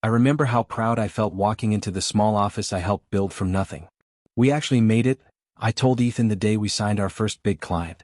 I remember how proud I felt walking into the small office I helped build from nothing. We actually made it, I told Ethan the day we signed our first big client.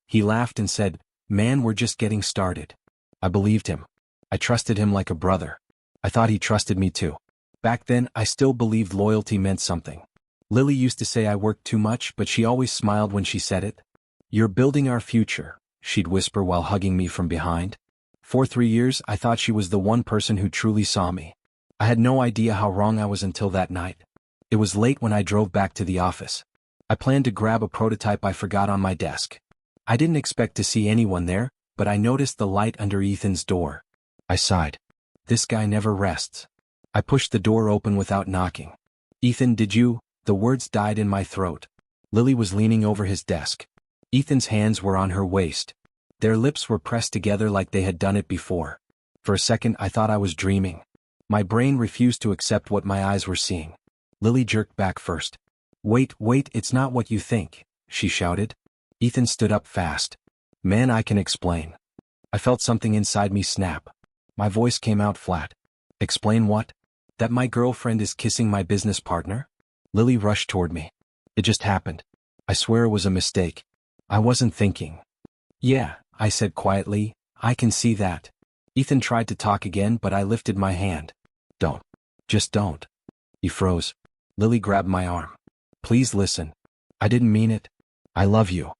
He laughed and said, "Man, we're just getting started." I believed him. I trusted him like a brother. I thought he trusted me too. Back then, I still believed loyalty meant something. Lily used to say I worked too much, but she always smiled when she said it. "You're building our future," she'd whisper while hugging me from behind. For 3 years, I thought she was the one person who truly saw me. I had no idea how wrong I was until that night. It was late when I drove back to the office. I planned to grab a prototype I forgot on my desk. I didn't expect to see anyone there, but I noticed the light under Ethan's door. I sighed. This guy never rests. I pushed the door open without knocking. "Ethan, did you?" The words died in my throat. Lily was leaning over his desk. Ethan's hands were on her waist. Their lips were pressed together like they had done it before. For a second I thought I was dreaming. My brain refused to accept what my eyes were seeing. Lily jerked back first. Wait, it's not what you think," she shouted. Ethan stood up fast. "Man, I can explain." I felt something inside me snap. My voice came out flat. "Explain what?" "That my girlfriend is kissing my business partner?" Lily rushed toward me. "It just happened. I swear it was a mistake. I wasn't thinking." "Yeah," I said quietly, "I can see that." Ethan tried to talk again, but I lifted my hand. "Don't. Just don't." He froze. Lily grabbed my arm. "Please listen. I didn't mean it. I love you."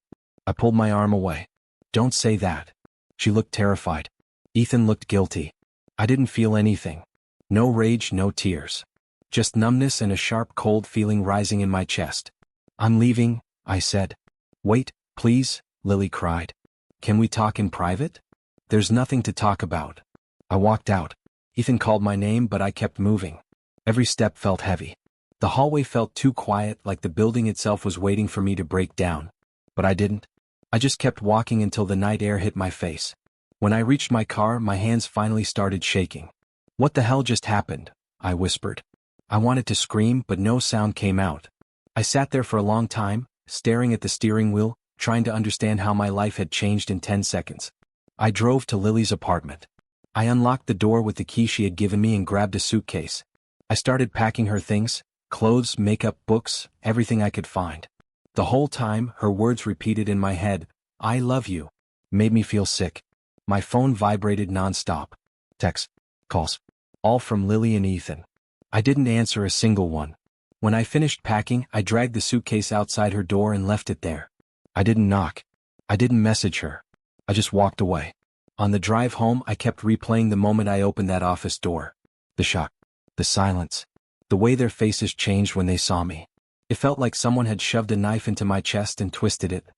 I pulled my arm away. "Don't say that." She looked terrified. Ethan looked guilty. I didn't feel anything. No rage, no tears. Just numbness and a sharp cold feeling rising in my chest. "I'm leaving," I said. "Wait, please," Lily cried. "Can we talk in private?" "There's nothing to talk about." I walked out. Ethan called my name, but I kept moving. Every step felt heavy. The hallway felt too quiet, like the building itself was waiting for me to break down. But I didn't. I just kept walking until the night air hit my face. When I reached my car, my hands finally started shaking. "What the hell just happened?" I whispered. I wanted to scream, but no sound came out. I sat there for a long time, staring at the steering wheel, trying to understand how my life had changed in 10 seconds. I drove to Lily's apartment. I unlocked the door with the key she had given me and grabbed a suitcase. I started packing her things, clothes, makeup, books, everything I could find. The whole time, her words repeated in my head, "I love you," made me feel sick. My phone vibrated nonstop. Texts, calls, all from Lily and Ethan. I didn't answer a single one. When I finished packing, I dragged the suitcase outside her door and left it there. I didn't knock. I didn't message her. I just walked away. On the drive home, I kept replaying the moment I opened that office door. The shock. The silence. The way their faces changed when they saw me. It felt like someone had shoved a knife into my chest and twisted it.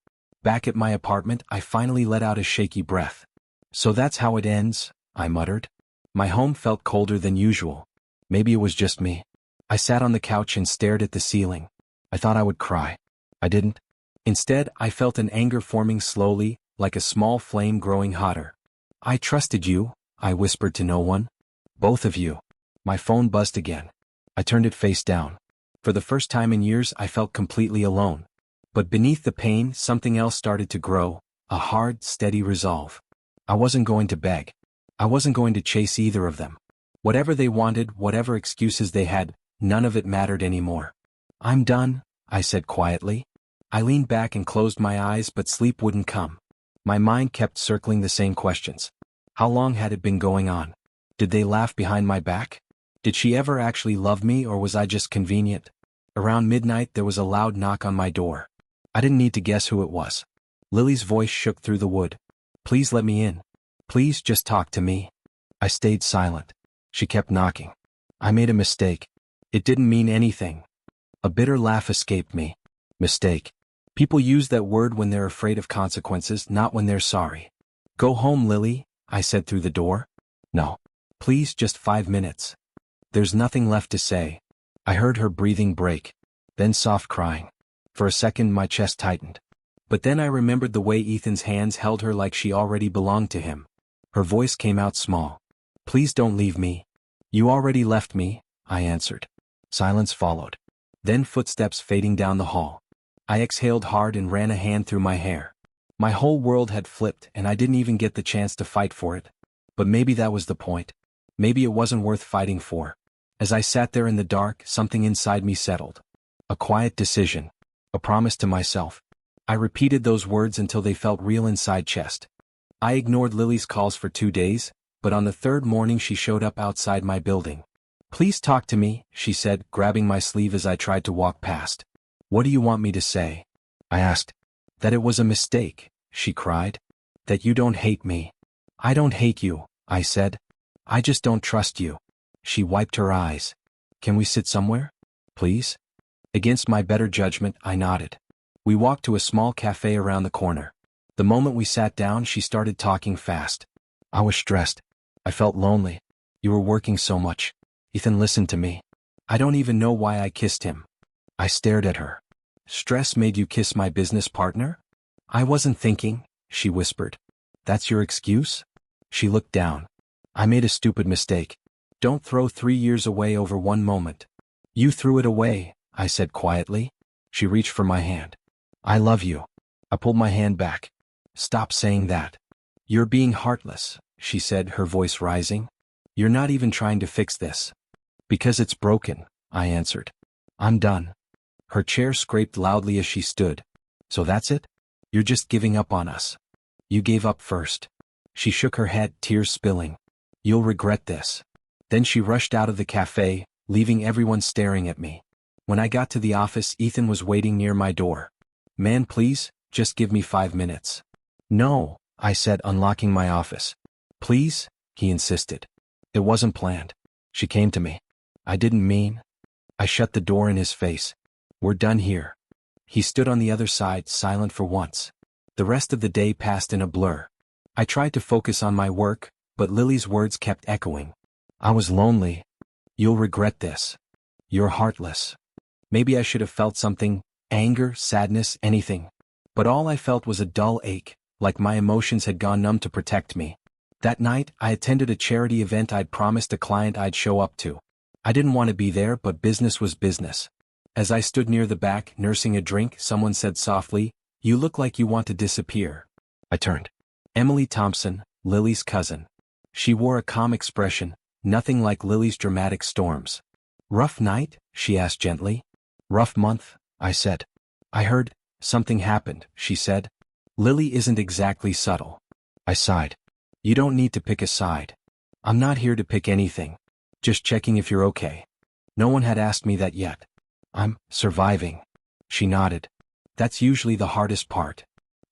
Back at my apartment, I finally let out a shaky breath. "So that's how it ends," I muttered. My home felt colder than usual. Maybe it was just me. I sat on the couch and stared at the ceiling. I thought I would cry. I didn't. Instead, I felt an anger forming slowly, like a small flame growing hotter. "I trusted you," I whispered to no one. "Both of you." My phone buzzed again. I turned it face down. For the first time in years, I felt completely alone. But beneath the pain, something else started to grow, a hard, steady resolve. I wasn't going to beg. I wasn't going to chase either of them. Whatever they wanted, whatever excuses they had, none of it mattered anymore. "I'm done," I said quietly. I leaned back and closed my eyes, but sleep wouldn't come. My mind kept circling the same questions. How long had it been going on? Did they laugh behind my back? Did she ever actually love me, or was I just convenient? Around midnight, there was a loud knock on my door. I didn't need to guess who it was. Lily's voice shook through the wood. "Please let me in. Please just talk to me." I stayed silent. She kept knocking. I made a mistake. It didn't mean anything. A bitter laugh escaped me. Mistake. People use that word when they're afraid of consequences, not when they're sorry. "Go home, Lily," I said through the door. "No. Please, just 5 minutes." There's nothing left to say. I heard her breathing break. Then soft crying. For a second my chest tightened. But then I remembered the way Ethan's hands held her like she already belonged to him. Her voice came out small. "Please don't leave me." "You already left me," I answered. Silence followed. Then footsteps fading down the hall. I exhaled hard and ran a hand through my hair. My whole world had flipped, and I didn't even get the chance to fight for it. But maybe that was the point. Maybe it wasn't worth fighting for. As I sat there in the dark, something inside me settled. A quiet decision. A promise to myself. I repeated those words until they felt real inside chest. I ignored Lily's calls for 2 days, but on the third morning she showed up outside my building. "Please talk to me," she said, grabbing my sleeve as I tried to walk past. "What do you want me to say?" I asked. "That it was a mistake," she cried. "That you don't hate me." "I don't hate you," I said. "I just don't trust you." She wiped her eyes. "Can we sit somewhere? Please?" Against my better judgment, I nodded. We walked to a small cafe around the corner. The moment we sat down, she started talking fast. "I was stressed. I felt lonely. You were working so much. Ethan listened to me. I don't even know why I kissed him." I stared at her. "Stress made you kiss my business partner?" "I wasn't thinking," she whispered. "That's your excuse?" She looked down. "I made a stupid mistake. Don't throw 3 years away over one moment." "You threw it away," I said quietly. She reached for my hand. "I love you." I pulled my hand back. "Stop saying that. You're being heartless," she said, her voice rising. "You're not even trying to fix this." "Because it's broken," I answered. "I'm done." Her chair scraped loudly as she stood. "So that's it? You're just giving up on us." "You gave up first." She shook her head, tears spilling. "You'll regret this." Then she rushed out of the cafe, leaving everyone staring at me. When I got to the office, Ethan was waiting near my door. "Man, please, just give me 5 minutes." "No," I said, unlocking my office. "Please," he insisted. "It wasn't planned." She came to me. "I didn't mean." I shut the door in his face. "We're done here." He stood on the other side, silent for once. The rest of the day passed in a blur. I tried to focus on my work, but Lily's words kept echoing. "I was lonely. You'll regret this. You're heartless." Maybe I should have felt something, anger, sadness, anything. But all I felt was a dull ache, like my emotions had gone numb to protect me. That night, I attended a charity event I'd promised a client I'd show up to. I didn't want to be there, but business was business. As I stood near the back, nursing a drink, someone said softly, "You look like you want to disappear." I turned. Emily Thompson, Lily's cousin. She wore a calm expression, nothing like Lily's dramatic storms. "Rough night?" she asked gently. "Rough month," I said. "I heard something happened," she said. "Lily isn't exactly subtle." I sighed. "You don't need to pick a side. I'm not here to pick anything. Just checking if you're okay." No one had asked me that yet. "I'm surviving." She nodded. "That's usually the hardest part."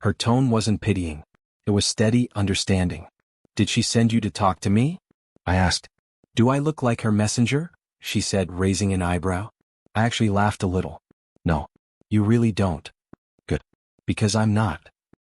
Her tone wasn't pitying. It was steady, understanding. "Did she send you to talk to me?" I asked. "Do I look like her messenger?" she said, raising an eyebrow. I actually laughed a little. "No. You really don't." "Good. Because I'm not."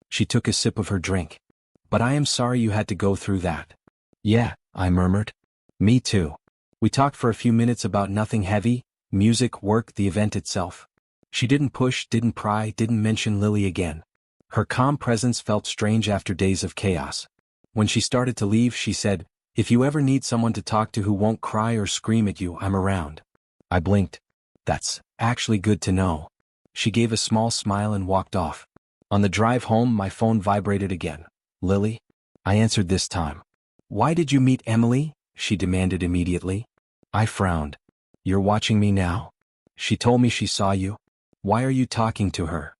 She took a sip of her drink. "But I am sorry you had to go through that." "Yeah," I murmured. "Me too." We talked for a few minutes about nothing heavy, music, work, the event itself. She didn't push, didn't pry, didn't mention Lily again. Her calm presence felt strange after days of chaos. When she started to leave, she said, "If you ever need someone to talk to who won't cry or scream at you, I'm around." I blinked. "That's actually good to know." She gave a small smile and walked off. On the drive home, my phone vibrated again. "Lily?" I answered this time. "Why did you meet Emily?" she demanded immediately. I frowned. "You're watching me now?" "She told me she saw you." "Why are you talking to her?"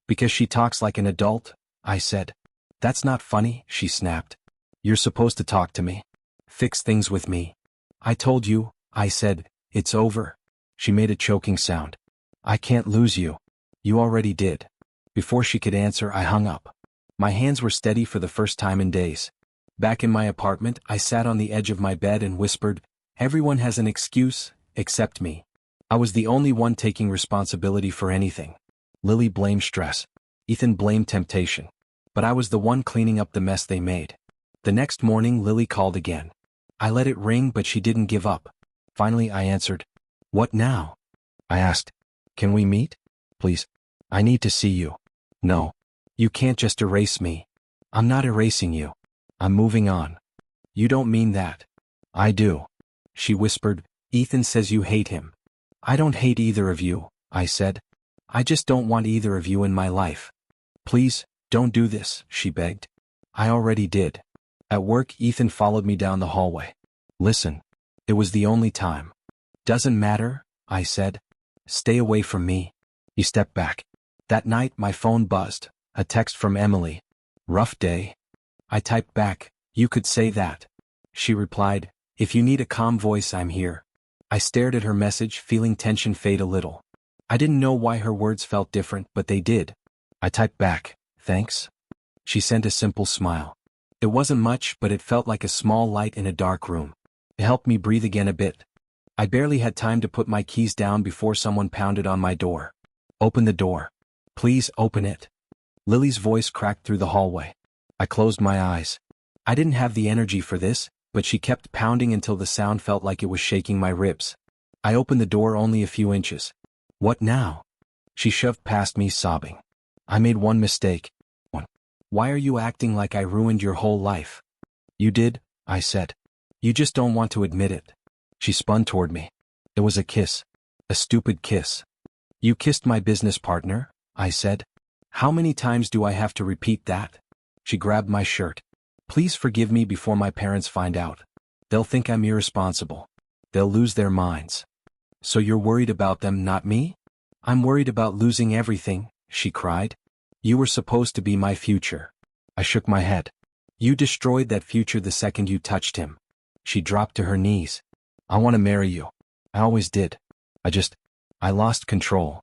"Because she talks like an adult," I said. "That's not funny," she snapped. "You're supposed to talk to me. Fix things with me." "I told you," I said, "it's over." She made a choking sound. "I can't lose you." "You already did." Before she could answer, I hung up. My hands were steady for the first time in days. Back in my apartment, I sat on the edge of my bed and whispered, "Everyone has an excuse, except me." I was the only one taking responsibility for anything. Lily blamed stress. Ethan blamed temptation. But I was the one cleaning up the mess they made. The next morning, Lily called again. I let it ring, but she didn't give up. Finally, I answered. "What now?" I asked. "Can we meet? Please. I need to see you." "No. You can't just erase me." "I'm not erasing you. I'm moving on." "You don't mean that." "I do." She whispered, "Ethan says you hate him." "I don't hate either of you," I said. "I just don't want either of you in my life." "Please, don't do this," she begged. I already did. At work, Ethan followed me down the hallway. Listen. It was the only time. Doesn't matter, I said. Stay away from me. He stepped back. That night my phone buzzed. A text from Emily. Rough day. I typed back, you could say that. She replied, if you need a calm voice, I'm here. I stared at her message, feeling tension fade a little. I didn't know why her words felt different, but they did. I typed back, thanks. She sent a simple smile. It wasn't much, but it felt like a small light in a dark room. It helped me breathe again a bit. I barely had time to put my keys down before someone pounded on my door. Open the door. Please open it. Lily's voice cracked through the hallway. I closed my eyes. I didn't have the energy for this, but she kept pounding until the sound felt like it was shaking my ribs. I opened the door only a few inches. What now? She shoved past me, sobbing. I made one mistake. Why are you acting like I ruined your whole life? You did, I said. You just don't want to admit it. She spun toward me. It was a kiss. A stupid kiss. You kissed my business partner, I said. How many times do I have to repeat that? She grabbed my shirt. Please forgive me before my parents find out. They'll think I'm irresponsible. They'll lose their minds. So you're worried about them, not me? I'm worried about losing everything, she cried. You were supposed to be my future. I shook my head. You destroyed that future the second you touched him. She dropped to her knees. I want to marry you. I always did. I lost control.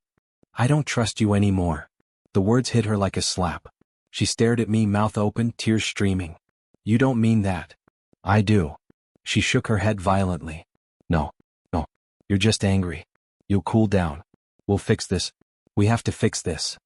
I don't trust you anymore. The words hit her like a slap. She stared at me, mouth open, tears streaming. You don't mean that. I do. She shook her head violently. No. You're just angry. You'll cool down. We'll fix this. We have to fix this.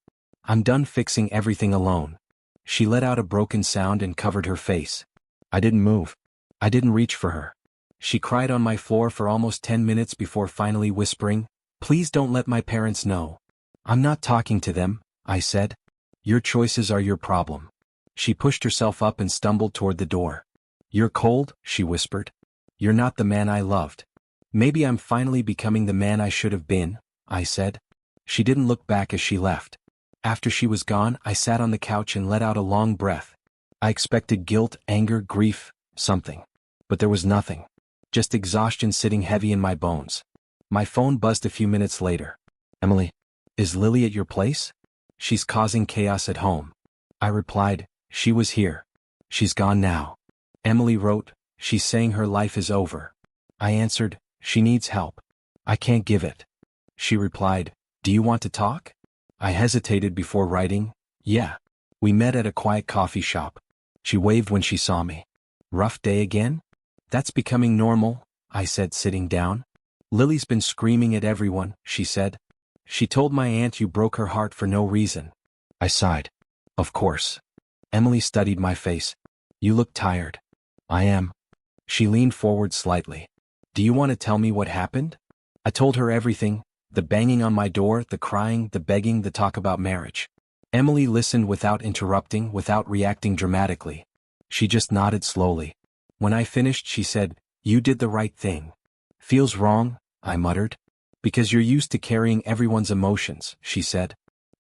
I'm done fixing everything alone. She let out a broken sound and covered her face. I didn't move. I didn't reach for her. She cried on my floor for almost 10 minutes before finally whispering, please don't let my parents know. I'm not talking to them, I said. Your choices are your problem. She pushed herself up and stumbled toward the door. You're cold, she whispered. You're not the man I loved. Maybe I'm finally becoming the man I should have been, I said. She didn't look back as she left. After she was gone, I sat on the couch and let out a long breath. I expected guilt, anger, grief, something. But there was nothing. Just exhaustion sitting heavy in my bones. My phone buzzed a few minutes later. Emily, is Lily at your place? She's causing chaos at home. I replied, she was here. She's gone now. Emily wrote, she's saying her life is over. I answered, she needs help. I can't give it. She replied, do you want to talk? I hesitated before writing, yeah. We met at a quiet coffee shop. She waved when she saw me. Rough day again? That's becoming normal, I said, sitting down. Lily's been screaming at everyone, she said. She told my aunt you broke her heart for no reason. I sighed. Of course. Emily studied my face. You look tired. I am. She leaned forward slightly. Do you want to tell me what happened? I told her everything, the banging on my door, the crying, the begging, the talk about marriage. Emily listened without interrupting, without reacting dramatically. She just nodded slowly. When I finished, she said, you did the right thing. Feels wrong, I muttered. Because you're used to carrying everyone's emotions, she said.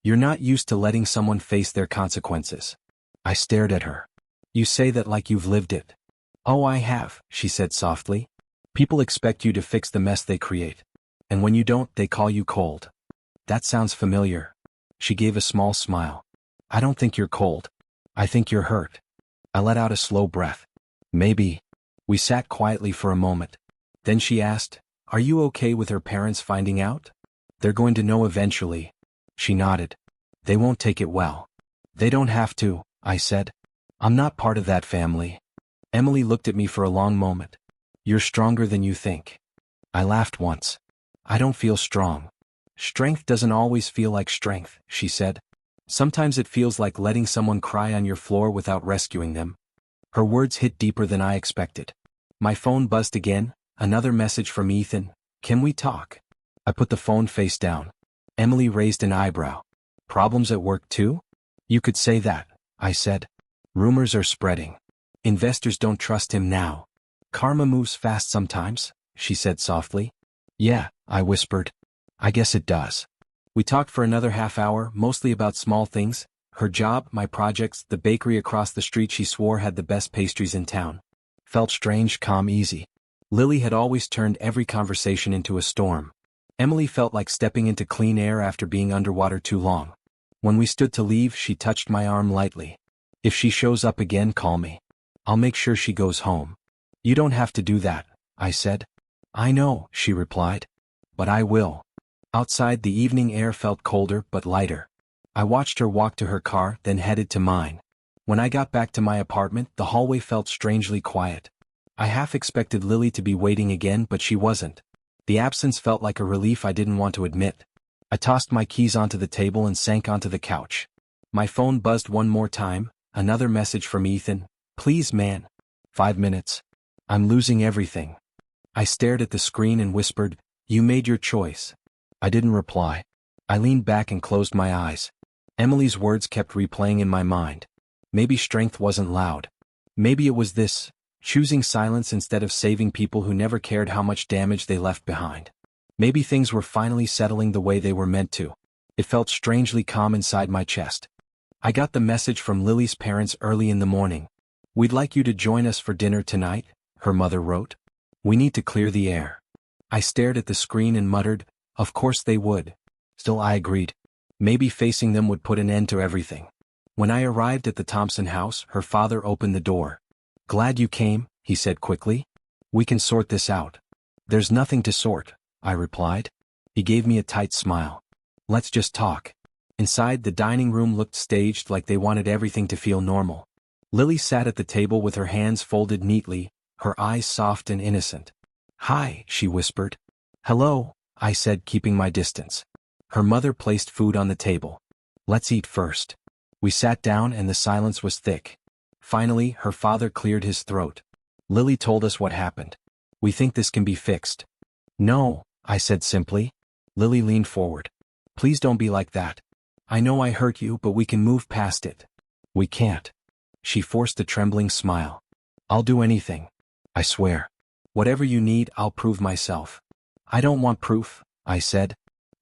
You're not used to letting someone face their consequences. I stared at her. You say that like you've lived it. Oh, I have, she said softly. People expect you to fix the mess they create. And when you don't, they call you cold. That sounds familiar. She gave a small smile. I don't think you're cold. I think you're hurt. I let out a slow breath. Maybe. We sat quietly for a moment. Then she asked, are you okay with her parents finding out? They're going to know eventually. She nodded. They won't take it well. They don't have to, I said. I'm not part of that family. Emily looked at me for a long moment. You're stronger than you think. I laughed once. I don't feel strong. Strength doesn't always feel like strength, she said. Sometimes it feels like letting someone cry on your floor without rescuing them. Her words hit deeper than I expected. My phone buzzed again, another message from Ethan. Can we talk? I put the phone face down. Emily raised an eyebrow. Problems at work too? You could say that, I said. Rumors are spreading. Investors don't trust him now. Karma moves fast sometimes, she said softly. Yeah, I whispered. I guess it does. We talked for another half hour, mostly about small things. Her job, my projects, the bakery across the street she swore had the best pastries in town. Felt strange, calm, easy. Lily had always turned every conversation into a storm. Emily felt like stepping into clean air after being underwater too long. When we stood to leave, she touched my arm lightly. If she shows up again, call me. I'll make sure she goes home. You don't have to do that, I said. I know, she replied. But I will. Outside, the evening air felt colder but lighter. I watched her walk to her car, then headed to mine. When I got back to my apartment, the hallway felt strangely quiet. I half expected Lily to be waiting again, but she wasn't. The absence felt like a relief I didn't want to admit. I tossed my keys onto the table and sank onto the couch. My phone buzzed one more time, another message from Ethan. Please, man. 5 minutes. I'm losing everything. I stared at the screen and whispered, you made your choice. I didn't reply. I leaned back and closed my eyes. Emily's words kept replaying in my mind. Maybe strength wasn't loud. Maybe it was this, choosing silence instead of saving people who never cared how much damage they left behind. Maybe things were finally settling the way they were meant to. It felt strangely calm inside my chest. I got the message from Lily's parents early in the morning. We'd like you to join us for dinner tonight, her mother wrote. We need to clear the air. I stared at the screen and muttered, of course they would. Still, I agreed. Maybe facing them would put an end to everything. When I arrived at the Thompson house, her father opened the door. Glad you came, he said quickly. We can sort this out. There's nothing to sort, I replied. He gave me a tight smile. Let's just talk. Inside, the dining room looked staged, like they wanted everything to feel normal. Lily sat at the table with her hands folded neatly, her eyes soft and innocent. Hi, she whispered. Hello, I said, keeping my distance. Her mother placed food on the table. Let's eat first. We sat down and the silence was thick. Finally, her father cleared his throat. Lily told us what happened. We think this can be fixed. No, I said simply. Lily leaned forward. Please don't be like that. I know I hurt you, but we can move past it. We can't. She forced a trembling smile. I'll do anything. I swear. Whatever you need, I'll prove myself. I don't want proof, I said.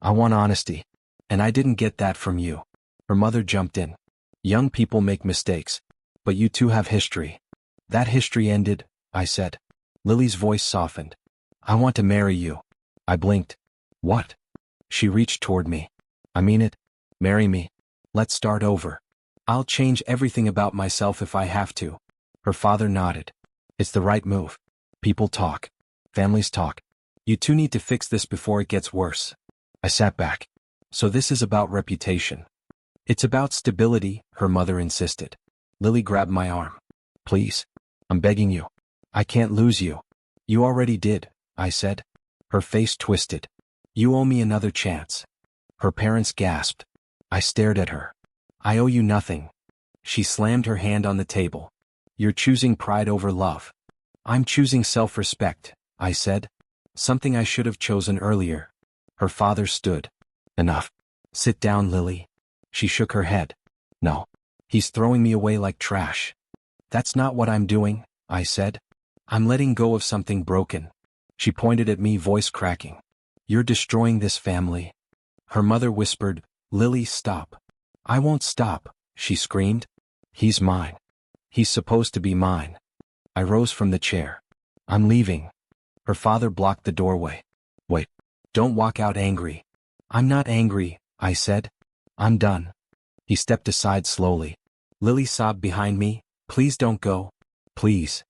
I want honesty. And I didn't get that from you. Her mother jumped in. Young people make mistakes. But you two have history. That history ended, I said. Lily's voice softened. I want to marry you. I blinked. What? She reached toward me. I mean it. Marry me. Let's start over. I'll change everything about myself if I have to. Her father nodded. It's the right move. People talk. Families talk. You two need to fix this before it gets worse. I sat back. So this is about reputation. It's about stability, her mother insisted. Lily grabbed my arm. Please. I'm begging you. I can't lose you. You already did, I said. Her face twisted. You owe me another chance. Her parents gasped. I stared at her. I owe you nothing. She slammed her hand on the table. You're choosing pride over love. I'm choosing self-respect, I said. Something I should have chosen earlier. Her father stood. Enough. Sit down, Lily. She shook her head. No. He's throwing me away like trash. That's not what I'm doing, I said. I'm letting go of something broken. She pointed at me, voice cracking. You're destroying this family. Her mother whispered, Lily, stop. I won't stop, she screamed. He's mine. He's supposed to be mine. I rose from the chair. I'm leaving. Her father blocked the doorway. Wait. Don't walk out angry. I'm not angry, I said. I'm done. He stepped aside slowly. Lily sobbed behind me. Please don't go. Please.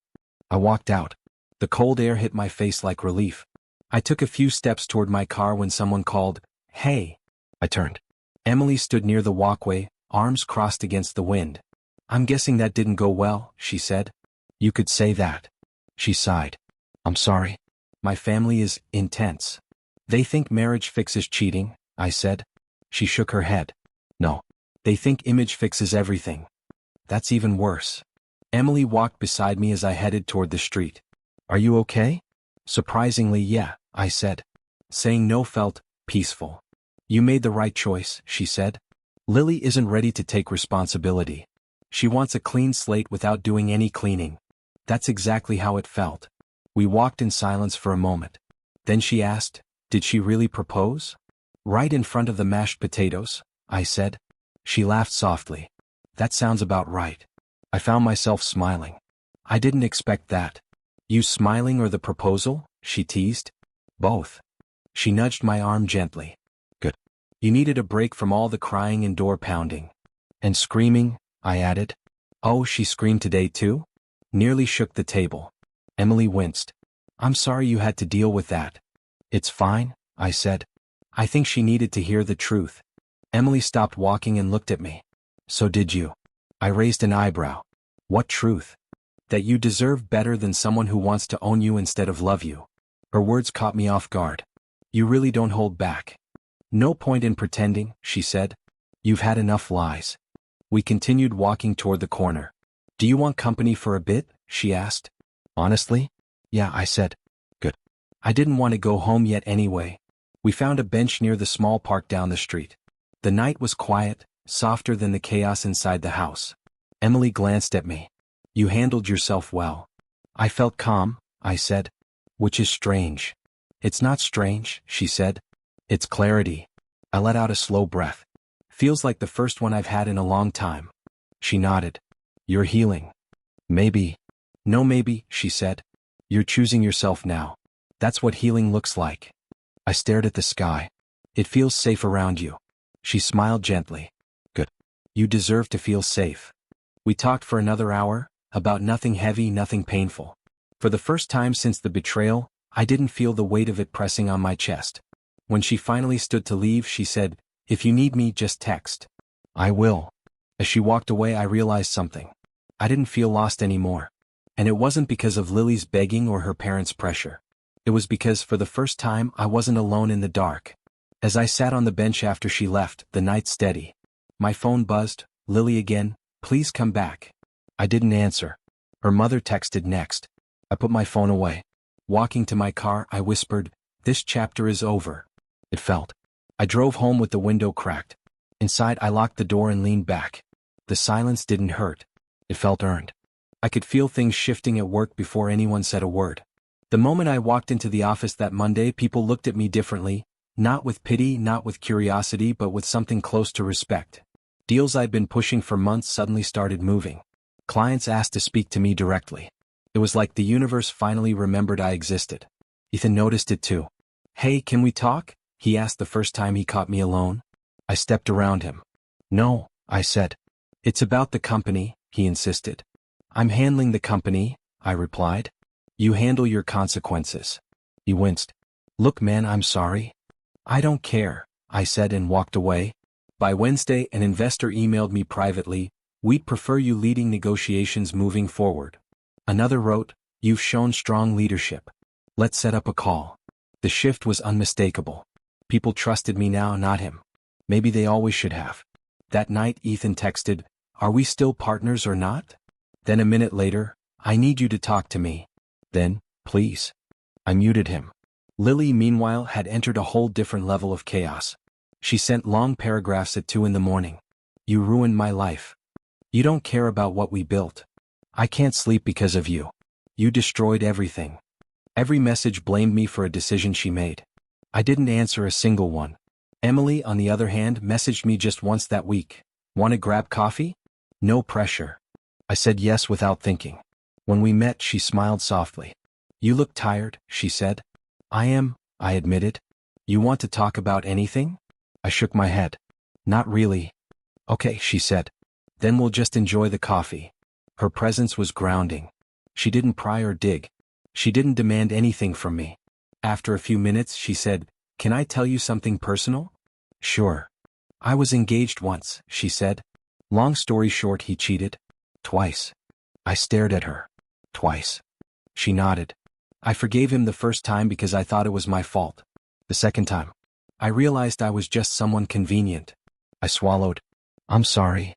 I walked out. The cold air hit my face like relief. I took a few steps toward my car when someone called, Hey. I turned. Emily stood near the walkway, arms crossed against the wind. I'm guessing that didn't go well, she said. You could say that. She sighed. I'm sorry. My family is intense. They think marriage fixes cheating, I said. She shook her head. No. They think image fixes everything. That's even worse. Emily walked beside me as I headed toward the street. Are you okay? Surprisingly, yeah, I said. Saying no felt peaceful. You made the right choice, she said. Lily isn't ready to take responsibility. She wants a clean slate without doing any cleaning. That's exactly how it felt. We walked in silence for a moment. Then she asked, Did she really propose? Right in front of the mashed potatoes, I said. She laughed softly. That sounds about right. I found myself smiling. I didn't expect that. You smiling or the proposal? She teased. Both. She nudged my arm gently. Good. You needed a break from all the crying and door pounding. And screaming, I added. Oh, she screamed today too? Nearly shook the table. Emily winced. I'm sorry you had to deal with that. It's fine, I said. I think she needed to hear the truth. Emily stopped walking and looked at me. So did you. I raised an eyebrow. What truth? That you deserve better than someone who wants to own you instead of love you. Her words caught me off guard. You really don't hold back. No point in pretending, she said. You've had enough lies. We continued walking toward the corner. Do you want company for a bit? She asked. Honestly? Yeah, I said. Good. I didn't want to go home yet anyway. We found a bench near the small park down the street. The night was quiet, softer than the chaos inside the house. Emily glanced at me. You handled yourself well. I felt calm, I said. Which is strange. It's not strange, she said. It's clarity. I let out a slow breath. Feels like the first one I've had in a long time. She nodded. You're healing. Maybe. No maybe, she said. You're choosing yourself now. That's what healing looks like. I stared at the sky. It feels safe around you. She smiled gently. Good. You deserve to feel safe. We talked for another hour, about nothing heavy, nothing painful. For the first time since the betrayal, I didn't feel the weight of it pressing on my chest. When she finally stood to leave, she said, If you need me, just text. I will. As she walked away, I realized something. I didn't feel lost anymore. And it wasn't because of Lily's begging or her parents' pressure. It was because, for the first time, I wasn't alone in the dark. As I sat on the bench after she left, the night steady. My phone buzzed. Lily again, please come back. I didn't answer. Her mother texted next. I put my phone away. Walking to my car, I whispered, This chapter is over. It felt. I drove home with the window cracked. Inside, I locked the door and leaned back. The silence didn't hurt. It felt earned. I could feel things shifting at work before anyone said a word. The moment I walked into the office that Monday, people looked at me differently, not with pity, not with curiosity, but with something close to respect. Deals I'd been pushing for months suddenly started moving. Clients asked to speak to me directly. It was like the universe finally remembered I existed. Ethan noticed it too. Hey, can we talk? He asked the first time he caught me alone. I stepped around him. No, I said. It's about the company, he insisted. I'm handling the company, I replied. You handle your consequences. He winced. Look man, I'm sorry. I don't care, I said and walked away. By Wednesday, an investor emailed me privately, We'd prefer you leading negotiations moving forward. Another wrote, You've shown strong leadership. Let's set up a call. The shift was unmistakable. People trusted me now, not him. Maybe they always should have. That night Ethan texted, Are we still partners or not? Then a minute later, I need you to talk to me. Then, please. I muted him. Lily, meanwhile, had entered a whole different level of chaos. She sent long paragraphs at 2 a.m. You ruined my life. You don't care about what we built. I can't sleep because of you. You destroyed everything. Every message blamed me for a decision she made. I didn't answer a single one. Emily, on the other hand, messaged me just once that week. Want to grab coffee? No pressure. I said yes without thinking. When we met, she smiled softly. You look tired, she said. I am, I admitted. You want to talk about anything? I shook my head. Not really. Okay, she said. Then we'll just enjoy the coffee. Her presence was grounding. She didn't pry or dig. She didn't demand anything from me. After a few minutes, she said, Can I tell you something personal? Sure. I was engaged once, she said. Long story short, he cheated. Twice. I stared at her. Twice. She nodded. I forgave him the first time because I thought it was my fault. The second time, I realized I was just someone convenient. I swallowed. I'm sorry.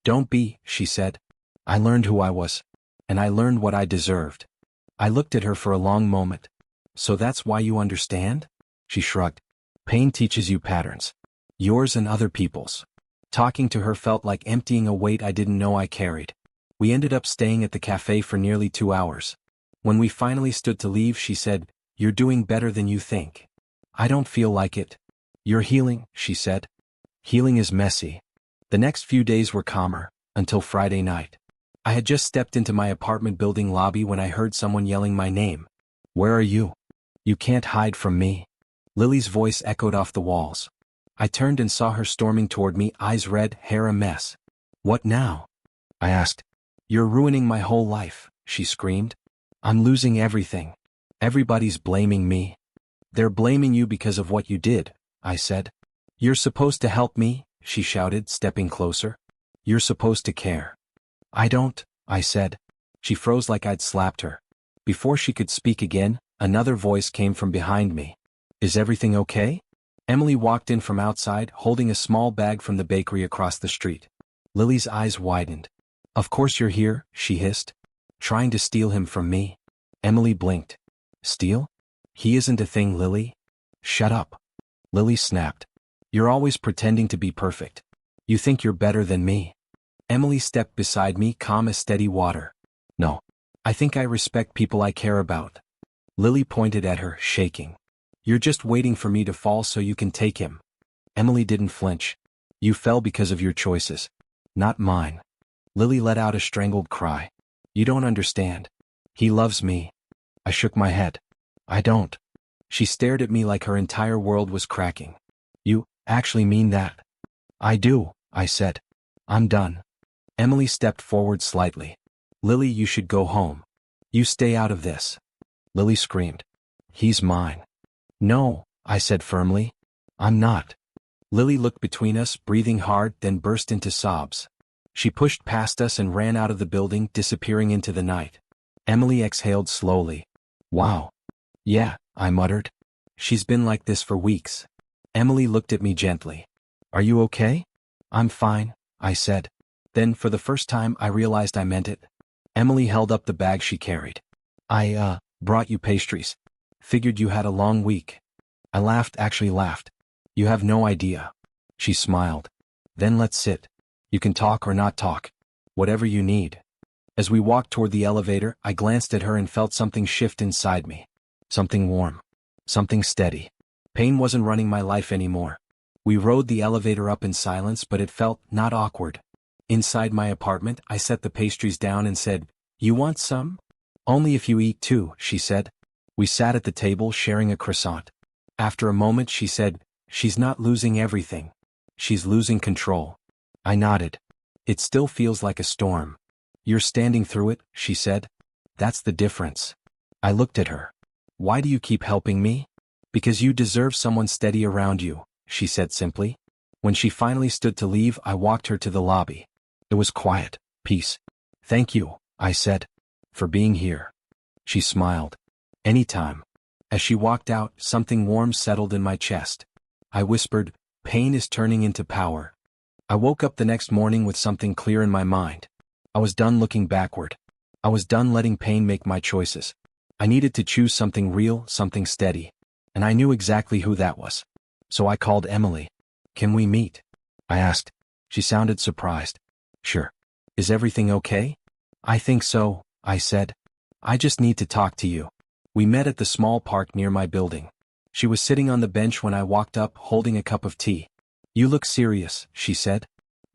Don't be, she said. I learned who I was. And I learned what I deserved. I looked at her for a long moment. So that's why you understand? She shrugged. Pain teaches you patterns. Yours and other people's. Talking to her felt like emptying a weight I didn't know I carried. We ended up staying at the cafe for nearly 2 hours. When we finally stood to leave, she said, You're doing better than you think. I don't feel like it. You're healing, she said. Healing is messy. The next few days were calmer, until Friday night. I had just stepped into my apartment building lobby when I heard someone yelling my name. Where are you? You can't hide from me. Lily's voice echoed off the walls. I turned and saw her storming toward me, eyes red, hair a mess. What now? I asked. You're ruining my whole life, she screamed. I'm losing everything. Everybody's blaming me. They're blaming you because of what you did, I said. You're supposed to help me, she shouted, stepping closer. You're supposed to care. I don't, I said. She froze like I'd slapped her. Before she could speak again, another voice came from behind me. Is everything okay? Emily walked in from outside, holding a small bag from the bakery across the street. Lily's eyes widened. Of course you're here, she hissed. Trying to steal him from me. Emily blinked. Steal? He isn't a thing, Lily. Shut up. Lily snapped. You're always pretending to be perfect. You think you're better than me. Emily stepped beside me, calm as steady water. No. I think I respect people I care about. Lily pointed at her, shaking. You're just waiting for me to fall so you can take him. Emily didn't flinch. You fell because of your choices. Not mine. Lily let out a strangled cry. You don't understand. He loves me. I shook my head. I don't. She stared at me like her entire world was cracking. You actually mean that? I do, I said. I'm done. Emily stepped forward slightly. Lily, you should go home. You stay out of this. Lily screamed. He's mine. No, I said firmly. I'm not. Lily looked between us, breathing hard, then burst into sobs. She pushed past us and ran out of the building, disappearing into the night. Emily exhaled slowly. Wow. Yeah, I muttered. She's been like this for weeks. Emily looked at me gently. Are you okay? I'm fine, I said. Then, for the first time, I realized I meant it. Emily held up the bag she carried. I brought you pastries. Figured you had a long week. I laughed, actually laughed. You have no idea. She smiled. Then let's sit. You can talk or not talk. Whatever you need. As we walked toward the elevator, I glanced at her and felt something shift inside me. Something warm. Something steady. Pain wasn't running my life anymore. We rode the elevator up in silence, but it felt not awkward. Inside my apartment, I set the pastries down and said, You want some? Only if you eat too, she said. We sat at the table sharing a croissant. After a moment she said, She's not losing everything. She's losing control. I nodded. It still feels like a storm. You're standing through it, she said. That's the difference. I looked at her. Why do you keep helping me? Because you deserve someone steady around you, she said simply. When she finally stood to leave, I walked her to the lobby. It was quiet. Peace. Thank you, I said. For being here. She smiled. Anytime. As she walked out, something warm settled in my chest. I whispered, Pain is turning into power. I woke up the next morning with something clear in my mind. I was done looking backward. I was done letting pain make my choices. I needed to choose something real, something steady. And I knew exactly who that was. So I called Emily. Can we meet? I asked. She sounded surprised. Sure. Is everything okay? I think so, I said. I just need to talk to you. We met at the small park near my building. She was sitting on the bench when I walked up, holding a cup of tea. You look serious, she said.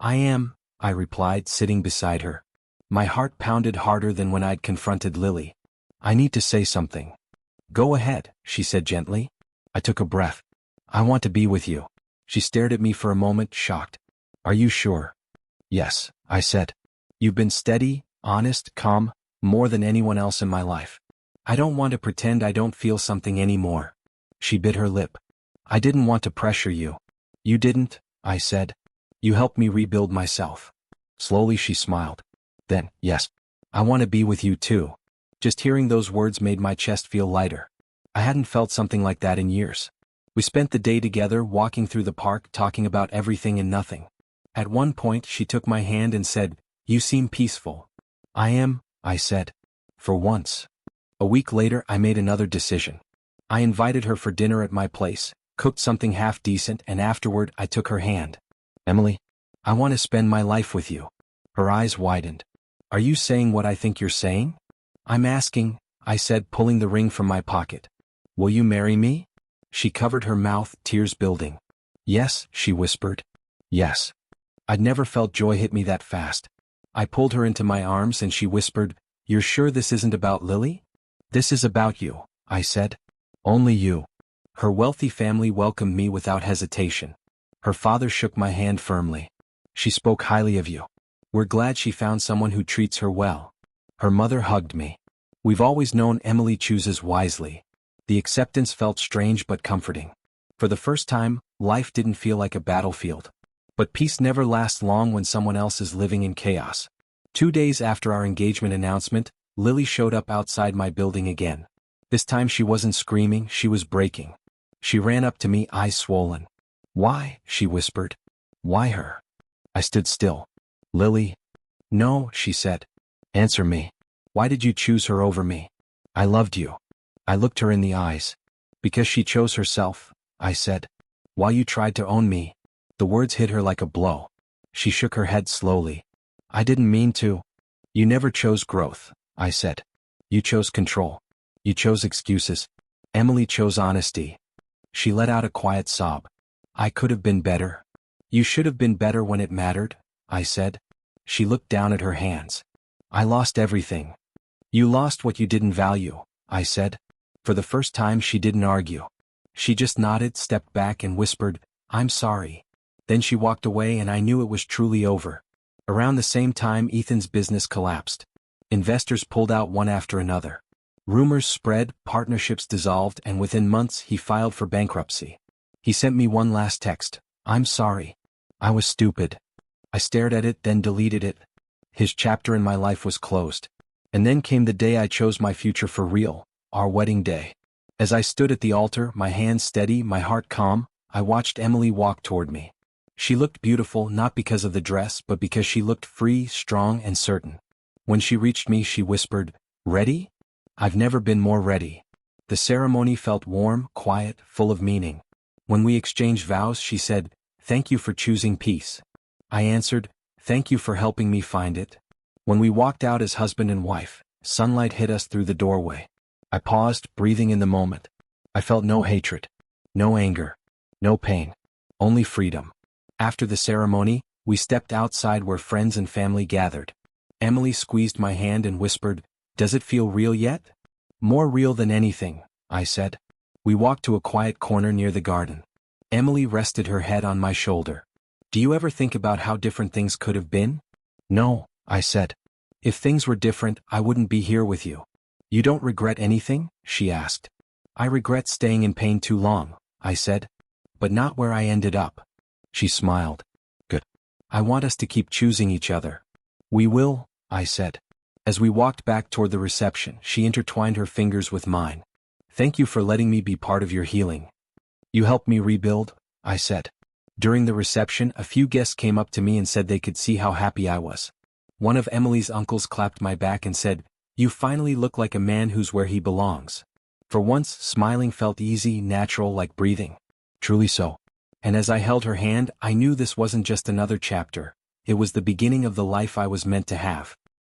I am, I replied, sitting beside her. My heart pounded harder than when I'd confronted Lily. I need to say something. Go ahead, she said gently. I took a breath. I want to be with you. She stared at me for a moment, shocked. Are you sure? Yes, I said. You've been steady, honest, calm, more than anyone else in my life. I don't want to pretend I don't feel something anymore. She bit her lip. I didn't want to pressure you. You didn't, I said. You helped me rebuild myself. Slowly she smiled. Then, yes, I want to be with you too. Just hearing those words made my chest feel lighter. I hadn't felt something like that in years. We spent the day together, walking through the park, talking about everything and nothing. At one point she took my hand and said, You seem peaceful. I am, I said. For once. A week later I made another decision. I invited her for dinner at my place, cooked something half decent, and afterward I took her hand. Emily, I want to spend my life with you. Her eyes widened. Are you saying what I think you're saying? I'm asking, I said, pulling the ring from my pocket. Will you marry me? She covered her mouth, tears building. Yes, she whispered. Yes. I'd never felt joy hit me that fast. I pulled her into my arms and she whispered, "You're sure this isn't about Lily?" "This is about you," I said. "Only you." Her wealthy family welcomed me without hesitation. Her father shook my hand firmly. "She spoke highly of you. We're glad she found someone who treats her well." Her mother hugged me. "We've always known Emily chooses wisely." The acceptance felt strange but comforting. For the first time, life didn't feel like a battlefield. But peace never lasts long when someone else is living in chaos. 2 days after our engagement announcement, Lily showed up outside my building again. This time she wasn't screaming, she was breaking. She ran up to me, eyes swollen. "Why?" she whispered. "Why her?" I stood still. "Lily?" "No," she said. "Answer me. Why did you choose her over me?" "I loved you." I looked her in the eyes. "Because she chose herself," I said. "While you tried to own me." The words hit her like a blow. She shook her head slowly. "I didn't mean to." "You never chose growth," I said. "You chose control. You chose excuses. Emily chose honesty." She let out a quiet sob. "I could have been better." "You should have been better when it mattered," I said. She looked down at her hands. "I lost everything." "You lost what you didn't value," I said. For the first time she didn't argue. She just nodded, stepped back and whispered, "I'm sorry." Then she walked away and I knew it was truly over. Around the same time Ethan's business collapsed. Investors pulled out one after another. Rumors spread, partnerships dissolved, and within months he filed for bankruptcy. He sent me one last text. "I'm sorry. I was stupid." I stared at it, then deleted it. His chapter in my life was closed. And then came the day I chose my future for real, our wedding day. As I stood at the altar, my hands steady, my heart calm, I watched Emily walk toward me. She looked beautiful not because of the dress but because she looked free, strong, and certain. When she reached me she whispered, "Ready?" "I've never been more ready." The ceremony felt warm, quiet, full of meaning. When we exchanged vows she said, "Thank you for choosing peace." I answered, "Thank you for helping me find it." When we walked out as husband and wife, sunlight hit us through the doorway. I paused, breathing in the moment. I felt no hatred, no anger, no pain, only freedom. After the ceremony, we stepped outside where friends and family gathered. Emily squeezed my hand and whispered, "Does it feel real yet?" "More real than anything," I said. We walked to a quiet corner near the garden. Emily rested her head on my shoulder. "Do you ever think about how different things could have been?" "No," I said. "If things were different, I wouldn't be here with you." "You don't regret anything?" she asked. "I regret staying in pain too long," I said. "But not where I ended up." She smiled. "Good. I want us to keep choosing each other." "We will," I said. As we walked back toward the reception, she intertwined her fingers with mine. "Thank you for letting me be part of your healing." "You helped me rebuild," I said. During the reception, a few guests came up to me and said they could see how happy I was. One of Emily's uncles clapped my back and said, "You finally look like a man who's where he belongs." For once, smiling felt easy, natural, like breathing. Truly so. And as I held her hand, I knew this wasn't just another chapter. It was the beginning of the life I was meant to have.